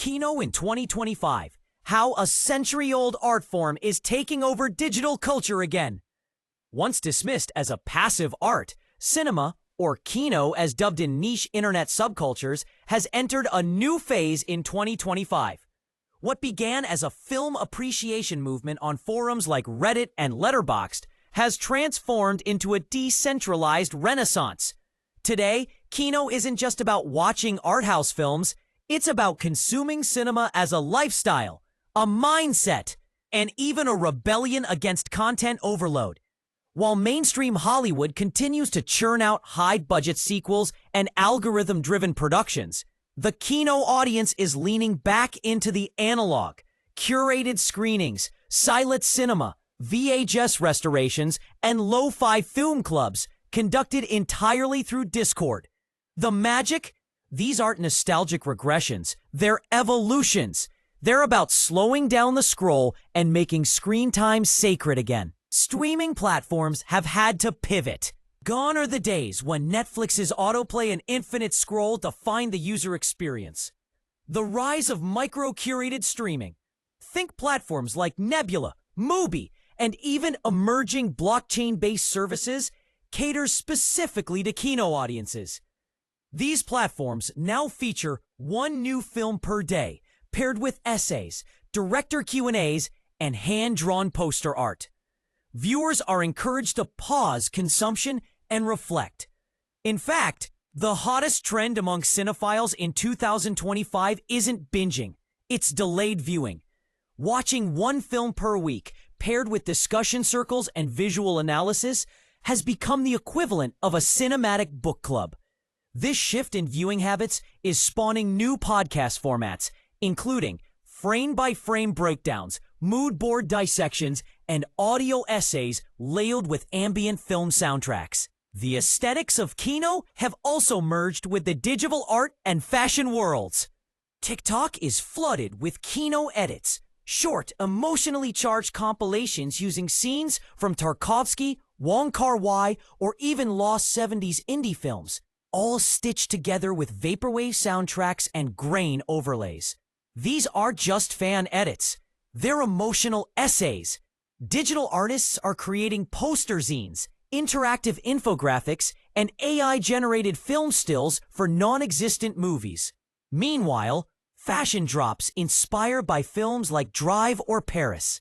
KINO in 2025, how a century-old art form is taking over digital culture again. Once dismissed as a passive art, cinema, or KINO as dubbed in niche internet subcultures, has entered a new phase in 2025. What began as a film appreciation movement on forums like Reddit and Letterboxd has transformed into a decentralized renaissance. Today, KINO isn't just about watching art house films, it's about consuming cinema as a lifestyle, a mindset, and even a rebellion against content overload. While mainstream Hollywood continues to churn out high-budget sequels and algorithm-driven productions, the KINO audience is leaning back into the analog, curated screenings, silent cinema, VHS restorations, and lo-fi film clubs conducted entirely through Discord. The magic? These aren't nostalgic regressions, they're evolutions. They're about slowing down the scroll and making screen time sacred again. Streaming platforms have had to pivot. Gone are the days when Netflix's autoplay and infinite scroll define the user experience. The rise of micro-curated streaming. Think platforms like Nebula, Mubi, and even emerging blockchain-based services caters specifically to KINO audiences. These platforms now feature one new film per day, paired with essays, director Q&As, and hand-drawn poster art. Viewers are encouraged to pause consumption and reflect. In fact, the hottest trend among cinephiles in 2025 isn't binging, it's delayed viewing. Watching one film per week, paired with discussion circles and visual analysis, has become the equivalent of a cinematic book club. This shift in viewing habits is spawning new podcast formats, including frame-by-frame breakdowns, mood board dissections, and audio essays layered with ambient film soundtracks. The aesthetics of KINO have also merged with the digital art and fashion worlds. TikTok is flooded with KINO edits, short, emotionally charged compilations using scenes from Tarkovsky, Wong Kar-wai, or even lost 70s indie films, all stitched together with vaporwave soundtracks and grain overlays. These aren't just fan edits. They're emotional essays. Digital artists are creating poster zines, interactive infographics, and AI-generated film stills for non-existent movies. Meanwhile, fashion drops inspired by films like Drive or Paris.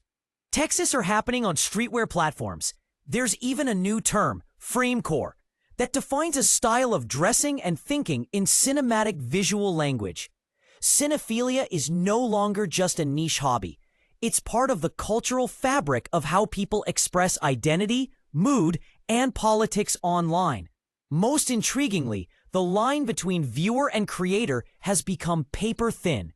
Texas are happening on streetwear platforms. There's even a new term, framecore, that defines a style of dressing and thinking in cinematic visual language. Cinephilia is no longer just a niche hobby. It's part of the cultural fabric of how people express identity, mood, and politics online. Most intriguingly, the line between viewer and creator has become paper thin.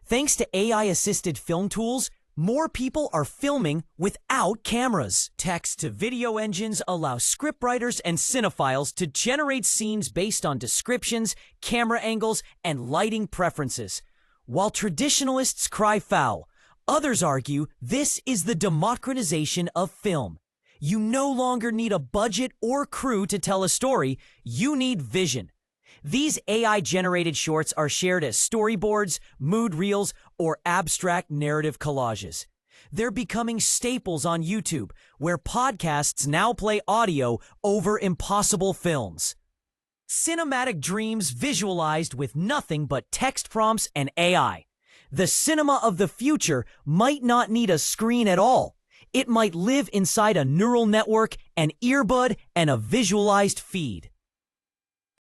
Thanks to AI-assisted film tools, more people are filming without cameras. Text-to-video engines allow scriptwriters and cinephiles to generate scenes based on descriptions, camera angles, and lighting preferences. While traditionalists cry foul, others argue this is the democratization of film. You no longer need a budget or crew to tell a story, you need vision. These AI-generated shorts are shared as storyboards, mood reels, or abstract narrative collages. They're becoming staples on YouTube, where podcasts now play audio over impossible films. Cinematic dreams visualized with nothing but text prompts and AI. The cinema of the future might not need a screen at all. It might live inside a neural network, an earbud, and a visualized feed.